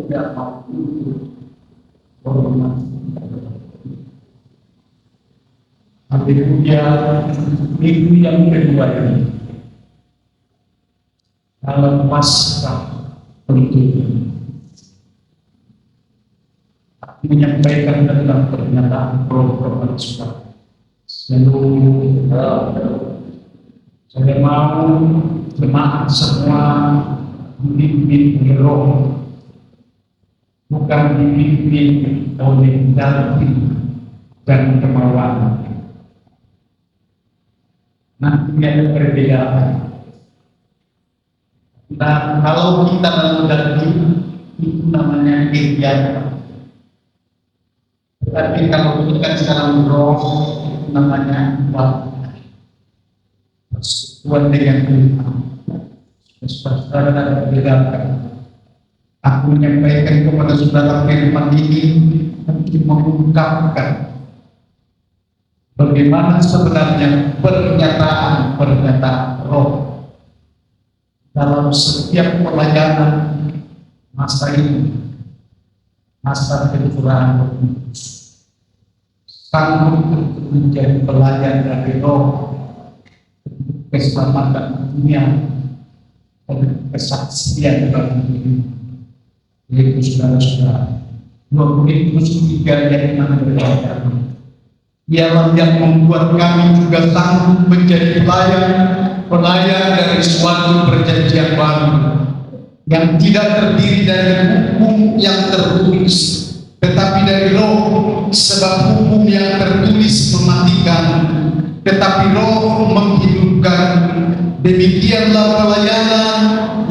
tidak mau hormat. Haleluya. Minggu yang kedua ini dalam pasca penitupan menyampaikan tentang pernyataan program sudah. Lalu saya mau jemaat semua dipimpin oleh Roh, bukan dipimpin oleh dalil dan kemauan. Nanti ada perbedaan. Nah, kalau kita lalu dalil itu namanya kegiatan. Tapi kalau kita sekarang Roh itu namanya persekutuan dengan Tuhan. Saudara dan bedakan. Aku menyampaikan kepada saudara firman ini untuk mengungkapkan bagaimana sebenarnya pernyataan Roh dalam setiap pelayanan masa ini, masa pencurahan Roh Kudus. Sanggup untuk menjadi pelayan dari Roh untuk keselamatan dunia dan kesaksian bagi diri. Yaitu saudara-saudara, 2 Korintus 3 ayat 6 berkata, Dialah yang membuat kami juga sanggup menjadi pelayan dari suatu perjanjian baru yang tidak terdiri dari hukum yang tertulis, tetapi dari Roh, sebab hukum yang tertulis mematikan, tetapi Roh menghidupkan. Demikianlah pelayanan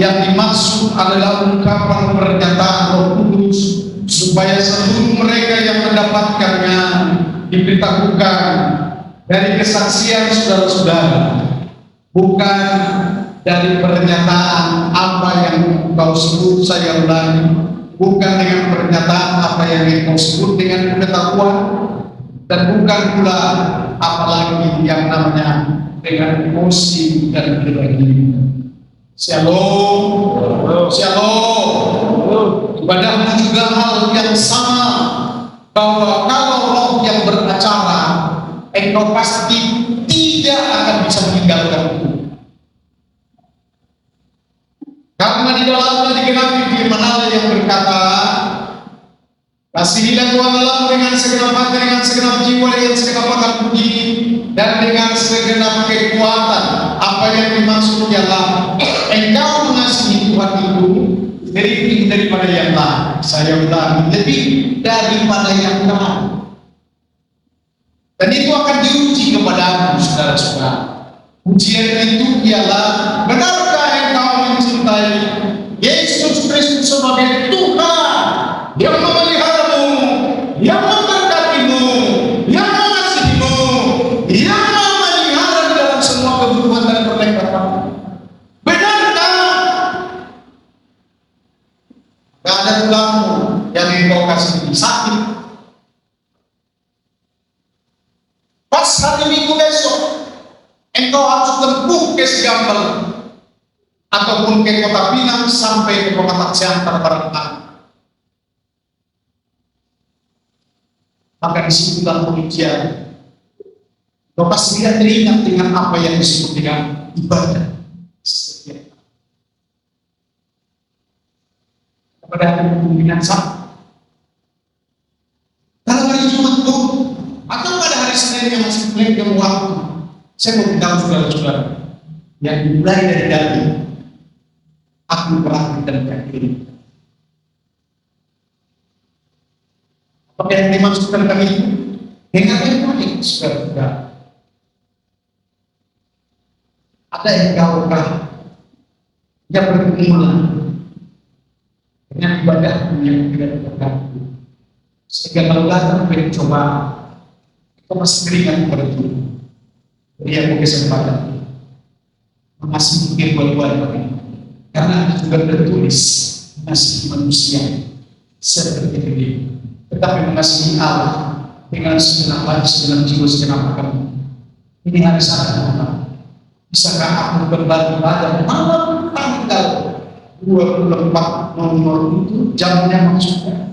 yang dimaksud adalah ungkapan pernyataan Roh Kudus, supaya seluruh mereka yang mendapatkannya diberitahukan dari kesaksian saudara-saudara, bukan dari pernyataan apa yang kau sebut saya ulangi, bukan dengan pernyataan apa yang kau sebut dengan pengetahuan, dan bukan pula apalagi yang namanya dengan emosi dan kebahagiaan. Shalom, shalom. Ibadahmu juga hal yang sama, bahwa kalau Roh yang beracara, engkau pasti tidak akan bisa meninggalkan itu. Karena di dalamnya digenapi firman Allah yang berkata, kasihilah Tuhan Allahmu dengan segenap hati, dengan segenap jiwa, dengan segenap akal budi, dan dengan segenap kekuatan. Apa yang dimaksud ialah engkau mengasihi Tuhan itu lebih daripada yang lain. Saya ulangi, lebih daripada yang lain. Dan itu akan diuji kepadamu, saudara-saudara. Ujian itu ialah, benarkah engkau mencintai Yesus Kristus sebagai Tuhan yang memeliharamu, yang memberkatimu, yang mengasihimu, yang memelihara dalam semua kebutuhan dan perlengkapanmu? Benarkah? Gak ada tulangmu yang engkau kasih sakit. Pas hari Minggu besok, engkau harus tempuh ke Sigambal ataupun ke Kota Pinang sampai ke Kota Ciantar Barat. Maka disitulah pengujian. Kau pasti tidak teringat dengan apa yang disebut dengan ibadah setiap hari. Pada hari pemimpinan Sabtu, kalau hari Jumat itu, atau pada hari Senin yang masih lenggang waktu, saya mau beritahu saudara-saudara yang dimulai dari daging, aku berarti dan kaki. Apa yang dimaksudkan kami itu? Dengan yang baik, saudara-saudara. Ada yang gaulkah yang bergumul dengan ibadah yang tidak terganggu, sehingga kalau datang mencoba kita masih teringat kepada Tuhan. Beri aku kesempatan mengasihi firman Tuhan, karena sudah tertulis mengasihi manusia seperti ini, tetapi mengasihi Allah dengan segenap hati, segenap jiwa, segenap akal. Ini hari sangat mudah. Bisakah aku berbagi pada malam tanggal 24 nomor itu jamnya maksudnya.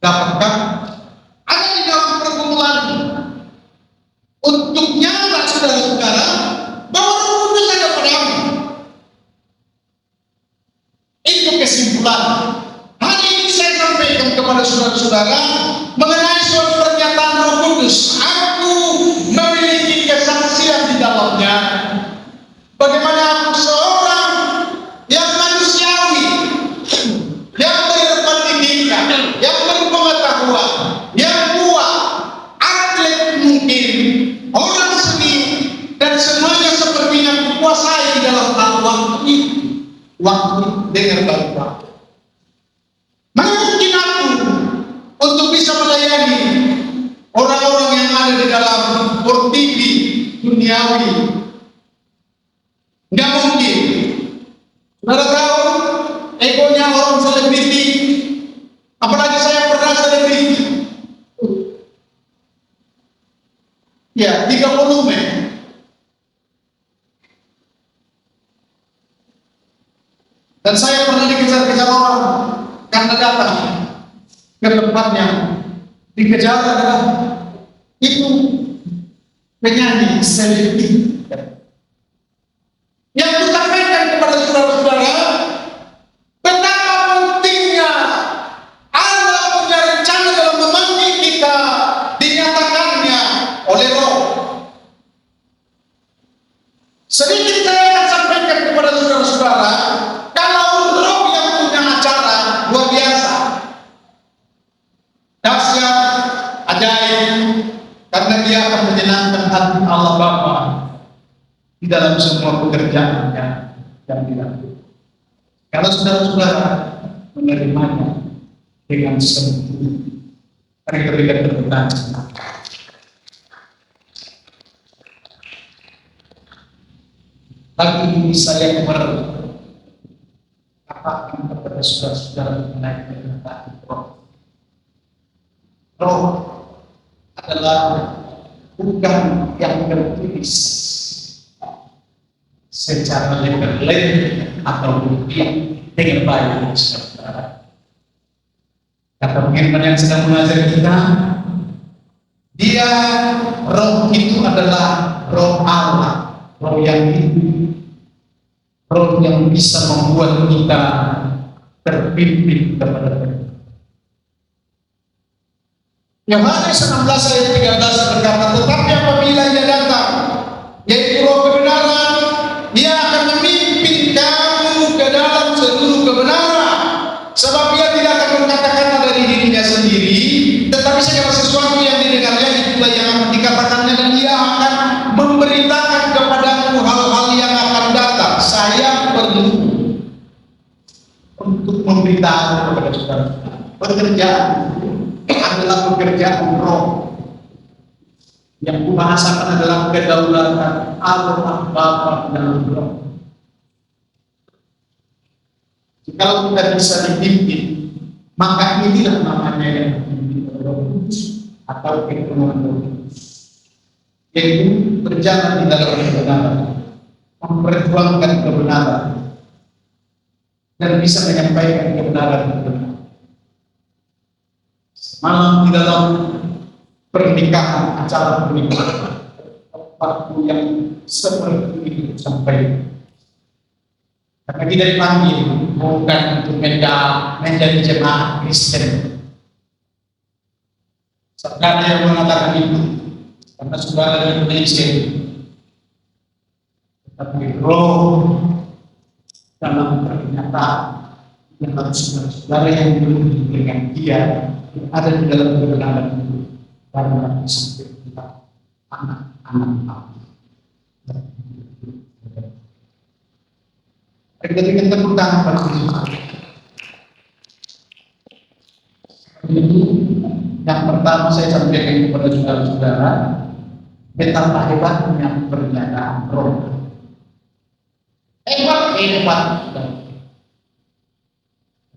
Dapatkah ada di dalam pergumulan untuk nyata saudara-saudara bahwa Roh Kudus ada padamu. Itu kesimpulan. Hari ini saya sampaikan kepada saudara-saudara mengenai suatu pernyataan Roh Kudus. Aku memiliki kesaksian di dalamnya. Bagaimana aku seorang yang manusiawi, yang berpendidikan, yang berpengetahuan, yang kuat, atlet mungkin, orang seni, dan semuanya sepertinya kuasai dalam hal waktu itu. Waktu dengar baik-baik. Mana mungkin aku untuk bisa melayani orang-orang yang ada di dalam portivi duniawi? Nggak mungkin. Saudara tahu egonya orang selebriti, apalagi saya pernah selebriti. Ya, 3 volume. Dan saya pernah dikejar-kejar orang karena datang ke tempatnya. Dikejar adalah itu penyanyi selebriti. Yang kusampaikan kepada saudara-saudara, betapa pentingnya Allah punya rencana dalam memanggil kita, dinyatakannya oleh Roh. Sedikit saya akan sampaikan kepada saudara-saudara, kalau Roh yang punya acara luar biasa, dahsyat, ajaib, karena dia akan menyenangkan hati Allah Bapa di dalam semua pekerjaan yang dilakukan. Kalau saudara-saudara menerimanya dengan sempurna, mari kita berikan tepuk tangan. Pagi ini saya katakan kepada saudara-saudara mengenai pernyataan Roh. Roh adalah bukan yang tertulis secara literally atau bukti dengan baik, saudara. Kata firman yang sedang mengajar kita, dia Roh itu adalah Roh Allah, Roh yang hidup, Roh yang bisa membuat kita terpimpin kepada Tuhan. Yohanes 16 ayat 13 berkata, tetapi apabila ia datang, yaitu Roh kebenaran, dia akan memimpin kamu ke dalam seluruh kebenaran, sebab dia tidak akan mengatakan dari dirinya sendiri, tetapi segala sesuatu yang didengarnya itulah yang akan dikatakannya, dan dia akan memberitakan kepadamu hal-hal yang akan datang. Saya perlu untuk memberitahu kepada saudara, pekerjaan adalah pekerjaan Roh. Yang kubahasakan adalah kedaulatan Allah Bapa dalam Roh. Jika kita bisa dipimpin, maka inilah namanya yang dipimpin oleh Roh Kudus atau kepenuhan Roh Kudus, yaitu berjalan di dalam kebenaran, memperjuangkan kebenaran, dan bisa menyampaikan kebenaran. Semalam di dalam pernikahan, acara pernikahan, waktu yang seperti itu sampai karena kita dipanggil bukan untuk menjadi jemaah Kristen. Saudara yang mengatakan itu karena saudara di Indonesia, tetapi Roh dalam pernyataan yang harus saudara yang belum diberikan dia ada di dalam kebenaran itu. Karena sampai kita anak-anak Allah. Kita berikan tepuk tangan pada Yesus. Ini yang pertama saya sampaikan kepada saudara-saudara, betapa hebatnya pernyataan Roh. Hebat.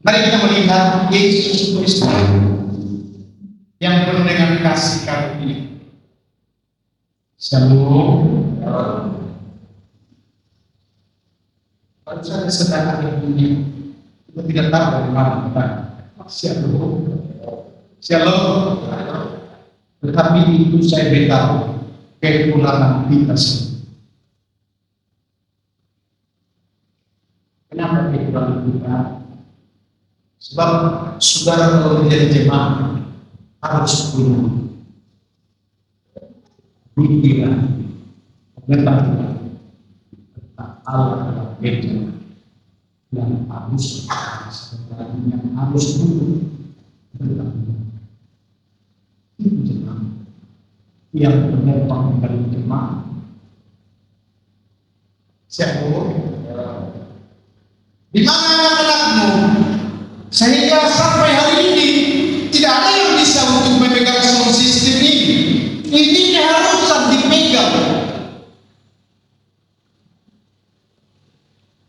Mari kita melihat Yesus Kristus yang penuh dengan kasih karunia. Shalom. Baru saja sedang hari ini Kita tidak tahu dari mana kita. Shalom. Shalom. Tetapi itu saya beritahu kekurangan kita semua. Kenapa kekurangan kita? Sebab saudara kalau menjadi jemaat harus punya pikiran pengetahuan tentang Allah dalam gereja yang harus yang harus dulu bertanggung. Itu jemaat yang menopang dari jemaat. Siapa? Di mana anak-anakmu? Sehingga sampai hari ini tidak ada yang bisa untuk memegang sound system ini. Ini harus dipegang.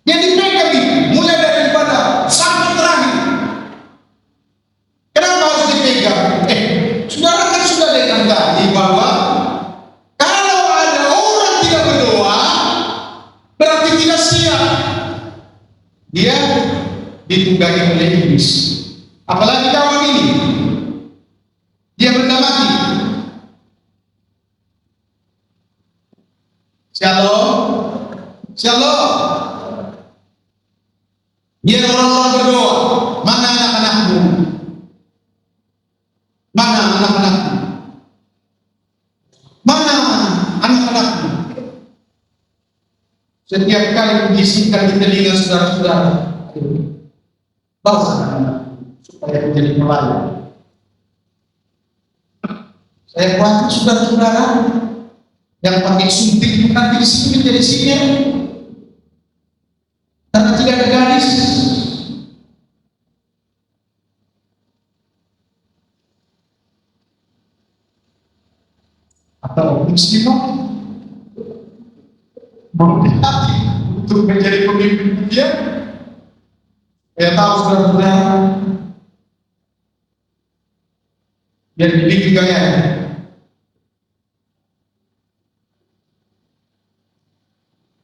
Yang dipegang ini mulai daripada sampai terakhir. Kenapa harus dipegang? Saudara kan sudah dengar tadi bahwa kalau ada orang tidak berdoa berarti tidak siap. Dia ditunggangi oleh iblis. Apalagi kawan ini, dia benda mati. Shalom, shalom. Biar orang-orang berdoa. Mana anak-anakmu? Mana anak-anakmu? Mana anak-anakmu? Setiap kali membisikkan di telinga saudara-saudara, bawa anak-anak supaya menjadi pelayan. Saya khawatir saudara-saudara yang pakai suntik nanti di sini menjadi sihir karena tidak ada gadis. Atau muslimah mau dilatih untuk menjadi pemimpin dia. Saya tahu saudara-saudara yang dibikin gaya.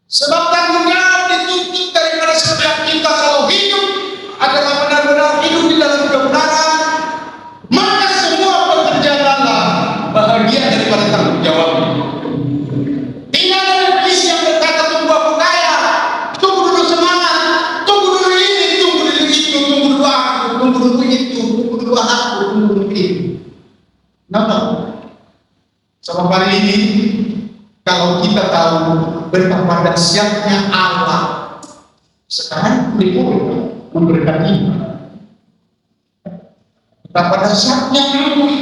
Sebab tanggung jawab dituntut daripada setiap kita kalau hidup adalah benar-benar hidup di dalam kebenaran, maka semua pekerjaanlah bahagia daripada tanggung jawab. Tidak ada iblis yang berkata tunggu aku kaya, tunggu dulu semangat, tunggu dulu ini, tunggu dulu itu, tunggu dulu aku, tunggu dulu itu, tunggu dulu aku, tunggu dulu ini. Kenapa? Sama hari ini kalau kita tahu betapa dahsyatnya Allah, sekarang boleh memberkati. Betapa dahsyatnya Allah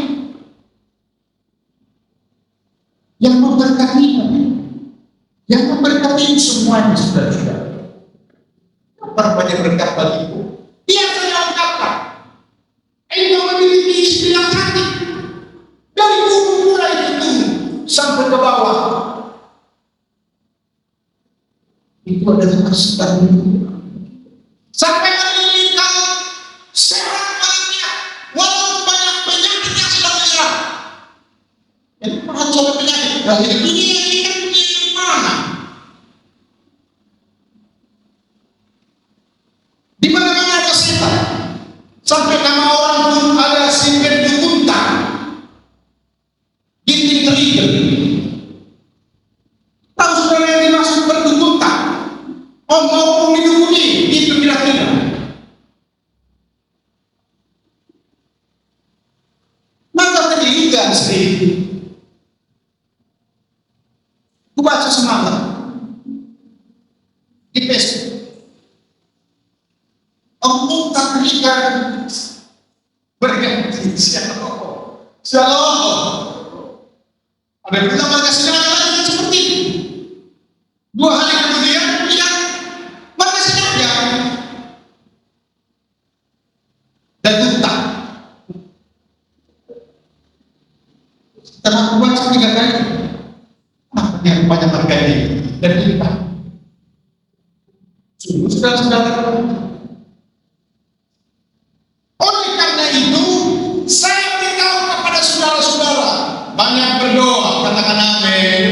yang memberkati, yang memberkati semuanya sudah. Apa banyak berkat bagiku? Dia saya ungkapkan. Engkau memiliki istri yang cantik dari gunung mulai itu sampai ke bawah. Itu adalah kesukaan sampai hari ini kau sehat bahagia walaupun banyak penyakit yang sedang menyerang. Jadi perhatian penyakit dari dunia ini kan di mana? Di mana-mana ada setan. Sampai nama orang pun ada simpen dukuntan, ginting terigal. Tahu saudara yang dimaksud berdukuntan? Oh, mau didukuni, itu kira-kira. Maka tadi juga sendiri. Aku baca semalam di Facebook. Allah takdirkan berganti. Shalom. Ada yang bilang mereka sedang seperti itu. 2 hari kemudian bilang mereka sedang dan tuntas. Setelah aku baca 3 kali, yang banyak terjadi dan kita sungguh saudara-saudara. Oleh karena itu saya beritahu kepada saudara-saudara banyak berdoa, katakan amin,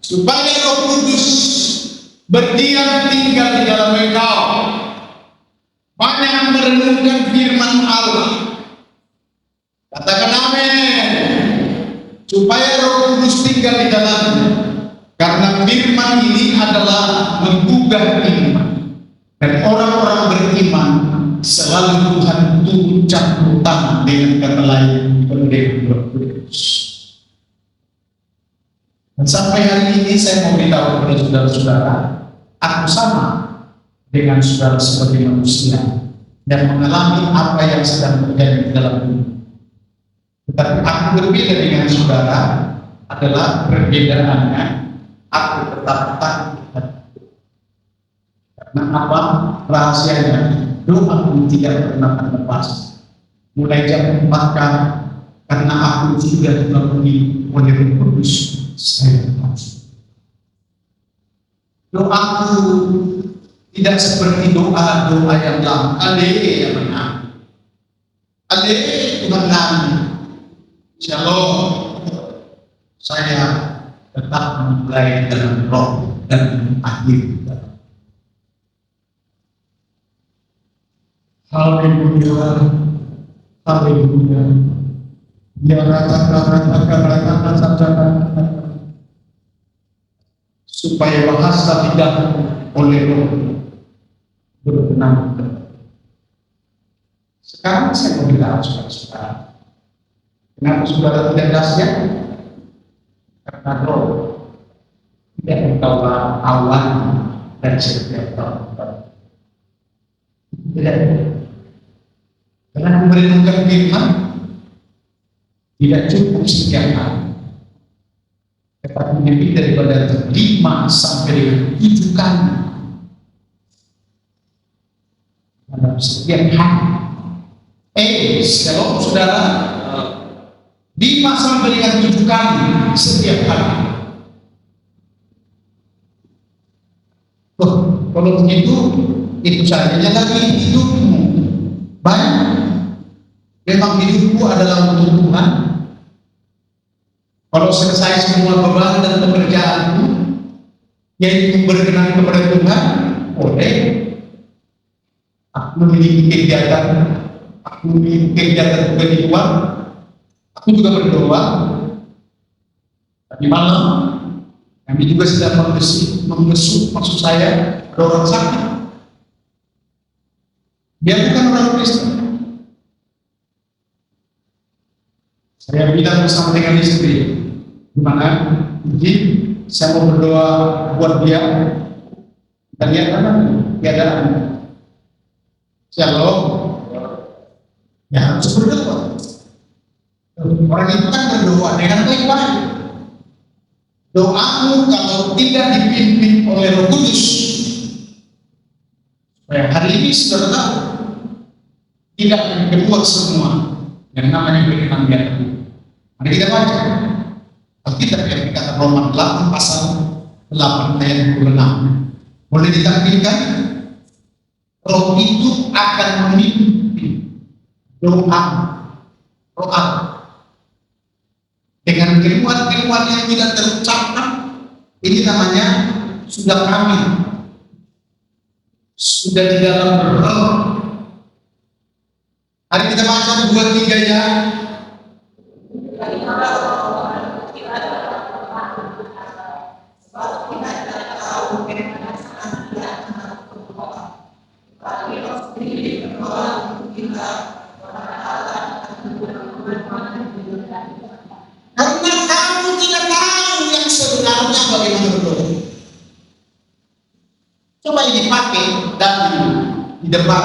supaya Roh Kudus berdiam tinggal di dalam engkau. banyak merenungkan firman Allah. Katakan amin. Supaya Roh Kudus tinggal di dalamnya. Karena firman ini adalah menggugah iman. Dan orang-orang beriman selalu Tuhan turut campur tangan dengan kata lain oleh Roh Kudus. Dan sampai hari ini saya mau beritahu kepada saudara-saudara, aku sama dengan saudara sebagai manusia dan mengalami apa yang sedang terjadi di dalam dunia. Tetapi aku berbeda dengan saudara adalah perbedaannya aku tetap takut. Karena apa? Rahasianya doaku tidak pernah terlepas. Mulai jam 4 karena aku sudah dipenuhi oleh Roh Kudus, saya tahu. Doaku tidak seperti doa-doa yang lama. Ya benar. Tuhan kami. Shalom. Saya tetap memulai dalam roh dan akhir. Haleluya. Haleluya. Ya supaya bahasa tidak oleh roh berkenan. Sekarang saya mau bilang saudara-saudara, kenapa saudara tidak dahsyat? Karena roh tidak dikawal awan dan setiap tahun. Tidak. Karena merenungkan firman tidak cukup setiap hari. Tetapi lebih daripada 5 sampai 7 kali dalam setiap hari. Kalau saudara 5 sampai 7 kali setiap hari. Kalau begitu itu saja lagi hidupmu baik. Memang hidupku adalah untuk Tuhan. Kalau selesai semua beban dan pekerjaanku yaitu berkenan kepada Tuhan, boleh aku memiliki kegiatan, juga di luar. Aku juga berdoa. Tadi malam kami juga sedang mengesuk, maksud saya ada orang sakit. Dia bukan orang Kristen. Saya bilang bersama dengan istri, gimana? Jadi saya mau berdoa buat dia. Dan lihat kan keadaan. Shalom. Ya harus berdoa. Orang itu kan berdoa dengan baik-baik. Doamu kalau tidak dipimpin oleh Roh Kudus, hari ini sudah tahu tidak keluar semua yang namanya berkenan di hati. Mari kita baca Alkitab yang dikatakan Roma 8 pasal 8 ayat 26. Boleh ditampilkan? Roh itu akan memimpin doa dengan keluhan-keluhan yang tidak terucapkan. Ini namanya sudah kami sudah di dalam roh. Hari kita baca 2-3 ya. Karena kamu tidak tahu yang sebenarnya bagaimana berdoa. Coba ini pakai dan di depan,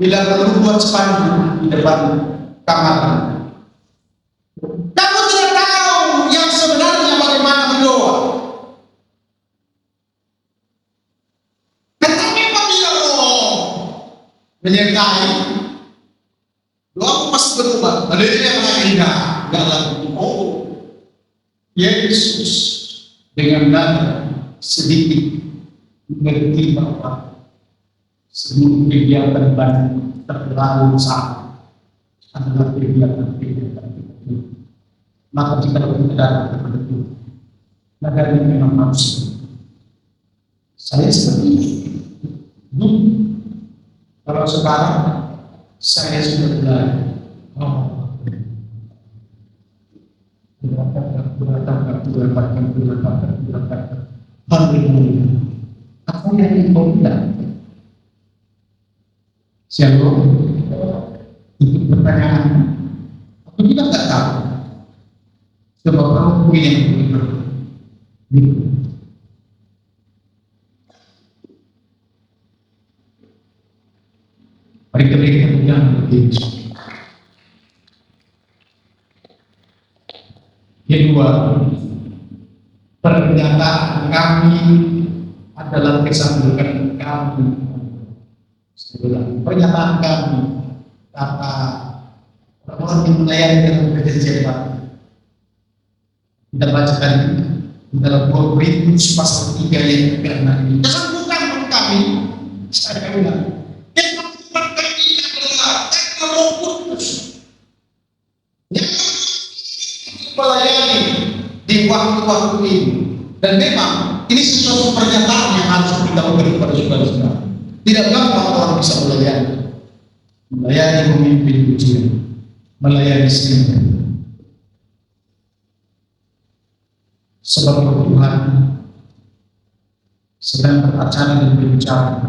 bila perlu buat spanduk di depan kamar. Kamu tidak tahu yang sebenarnya bagaimana berdoa. Tetapi apabila roh menyertai, doamu pasti berubah. Ada yang mengingat dalam Yesus dengan nada sedikit mengerti bahwa semua kegiatan badan terlalu sama adalah kegiatan itu. Maka jika kita datang kepada Tuhan, maka ini memang manusia. Saya seperti ini. Kalau sekarang saya sudah belajar. Oh, haleluya. Apa yang kau bilang? Siapa? Itu pertanyaan. Aku juga nggak tahu. Sebab aku yang begitu. Mereka yang begitu. Kedua, pernyataan kami adalah kesandukan kami. Pernyataan kami kata orang yang melayani dalam kejejeran. Kita bacakan dalam 2 Korintus pasal 3 ayat 6 ini. Kesandukan kami, saya ulang. Kesandukan kami adalah Roh Kudus yang melayani di waktu-waktu ini. Dan memang ini sesuatu pernyataan yang harus kita beri kepada saudara-saudara. Tidak gampang orang bisa melayani pemimpin ujian, melayani sendiri. Sebab Tuhan sedang beracara dan berbicara.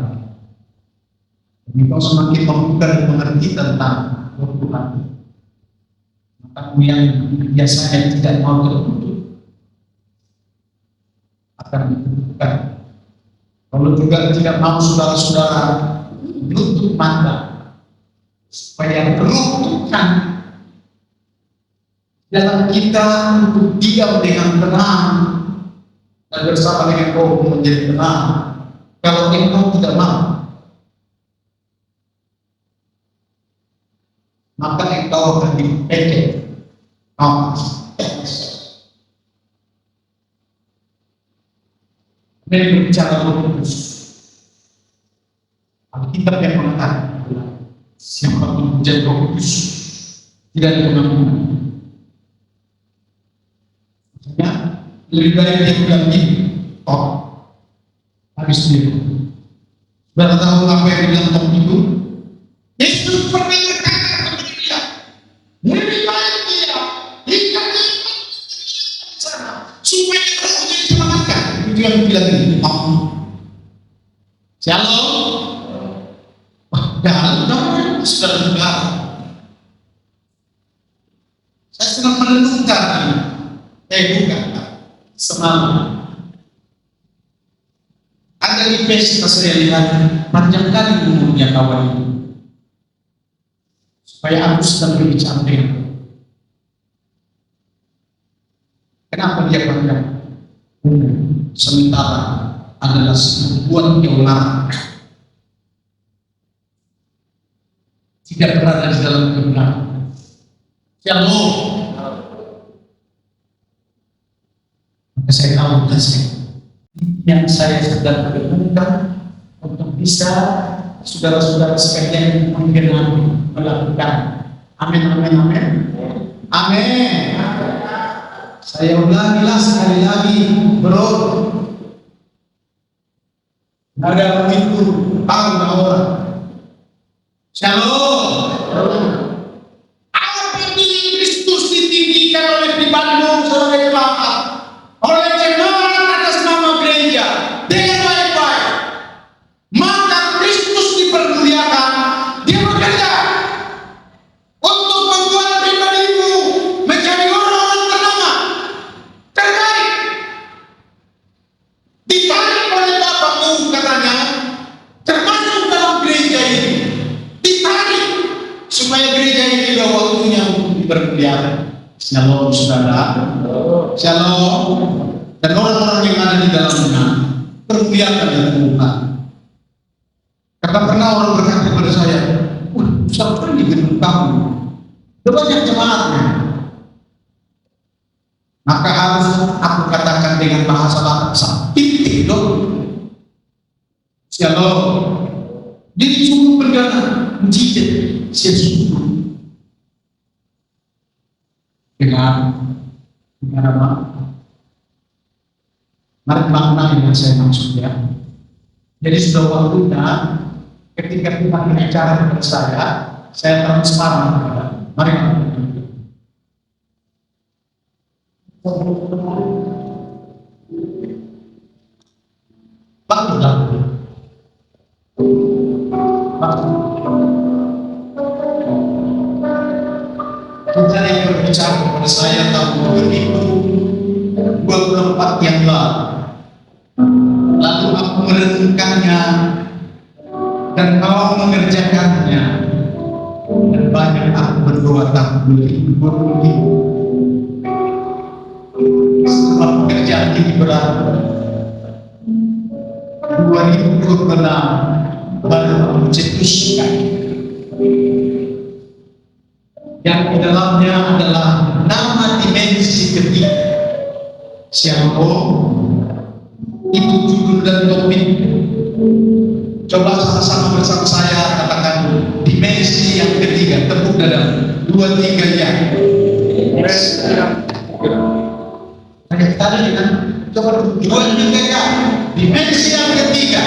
Engkau semakin membuka dan mengerti tentang Tuhan. Maka yang biasanya tidak mau tertutup akan ditutup. Kalau juga tidak mau saudara-saudara menutup mata supaya teruntukkan dalam kita untuk diam dengan tenang dan bersama dengan Roh menjadi tenang. Kalau engkau tidak mau, maka engkau akan dipekek. Mereka berbicara Roh Kudus. Alkitab yang mengatakan siapa pun menjadi Roh Kudus tidak ada pengampunan. Maksudnya lebih baik dia bilang gini, habis dia. Sudah tahu apa yang bilang Tom itu? Yesus pernah berkata kepada dia, lebih baik dia ikat di sana supaya rohnya diselamatkan. Itu yang bilang ini, Shalom. Dan saudara-saudara, saya sedang merenungkan bukan semalam ada di pesta saya lihat panjang kali umurnya kawan ini, supaya aku sedang berbicara dengan. Kenapa dia panjang? Sementara adalah sebuah keonaran, tidak berada di dalam kebenaran. Shalom. Maka saya tahu yang saya sedang bergumulkan untuk bisa saudara-saudara sekalian menggenapi, melakukan. Amin, amin, amin. Amin. Saya ulangilah sekali lagi, bro. Ada begitu tahu orang. Shalom. Apabila Kristus ditinggikan oleh pribadimu sebagai jemaat, oleh jemaat atas nama gereja dengan baik-baik, maka Kristus dipermuliakan. Dia bekerja untuk membuat pribadimu menjadi orang ternama, terbaik, ditarik oleh Bapakmu katanya, termasuk dalam gereja ini. Ditarik supaya gereja ini sudah waktunya untuk dipermuliakan. Shalom saudara. Shalom. Dan orang-orang yang ada di dalamnya permuliakan ya Tuhan. Karena pernah orang berkata kepada saya, siapa di gedung kamu? Banyak jemaatnya. Maka harus aku katakan dengan bahasa bangsa, titik dong. Shalom. Jadi sungguh perdana menjijik sesuatu dengan apa? Makna yang saya maksud ya. Jadi sudah waktunya ketika kita berbicara dengan saya transparan. Mari. Tuhan yang berbicara kepada saya tahun 2024 yang lalu. Lalu aku merenungkannya dan kau mengerjakannya, dan banyak aku berdoa tahun 2025. Setelah pekerjaan ini berat, 2026 baru aku mencetuskan yang di dalamnya adalah nama dimensi ketiga. Siapa? Itu judul dan topik. Coba sama-sama bersama saya katakan dimensi yang ketiga. Tepuk dada. 2, 3 ya. Ada kita ada kan? Coba 2, 3 ya. Dimensi yang ketiga.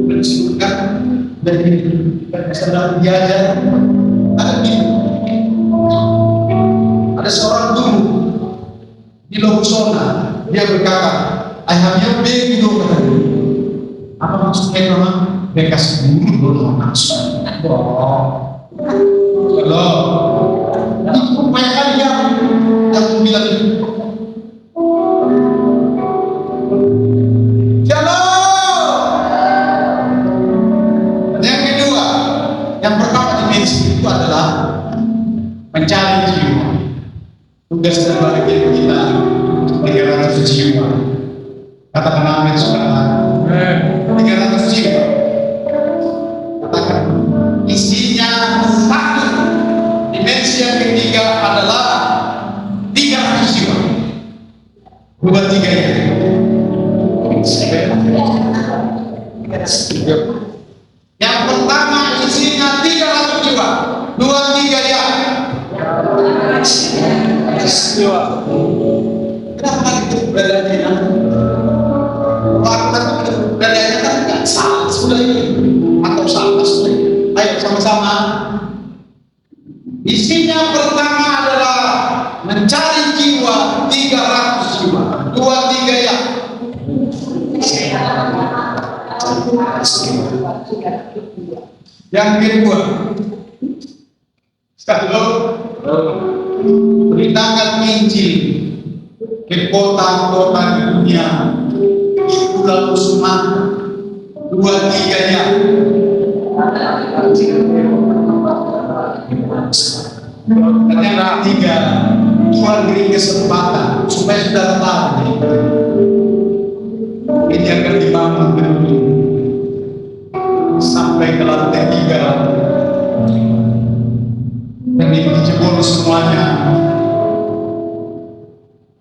Mensyukurkan dari sedang diajar. Ada seorang guru di Lobusona, dia berkata, I have your baby dulu. Apa maksudnya memang? Dia kasih guru dulu maksud. Halo, itu banyak yang bilang yang pertama dimensi itu adalah mencari jiwa. Tugas dan bagian kita 300 jiwa. Katakan amin saudara. 300 jiwa. Katakan isinya satu. Dimensi yang ketiga adalah 300 jiwa. 2, 3 ya. Yang pertama isinya 300 jiwa. 2, 3 ya. Kenapa itu bedanya? Waktu bedanya kan nggak salah sudah ini atau salah sudah. Ayo sama-sama. Isinya pertama adalah mencari jiwa 300 jiwa. 2, 3 ya. Yang kedua, beritakan Injil ke kota-kota di dunia, di Pulau Sumatera. 2, 3 ya. Dan yang ketiga, Tuhan beri kesempatan supaya saudara tahu ini akan dibangun gedung sampai ke lantai 3 dan ini dijebol semuanya.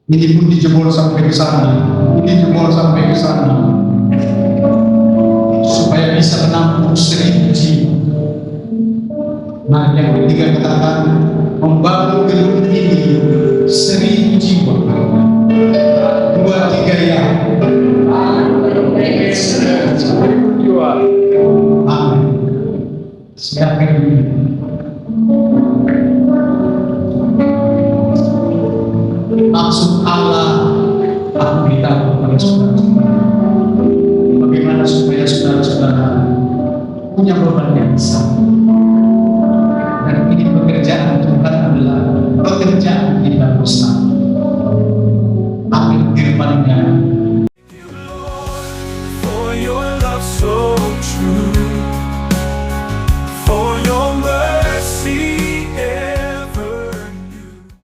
Ini pun dijebol sampai ke sana, ini jebol sampai ke sana, supaya bisa menampung 1000 jiwa. Nah, yang ketiga katakan membangun gedung ini 1000 jiwa. 2, 3 ya. Amin. Siapkan diri. Maksud Allah aku beritahu kepada saudara, bagaimana supaya saudara-saudara punya beban yang besar. Dan ini pekerjaan Tuhan adalah pekerjaan kita bersama.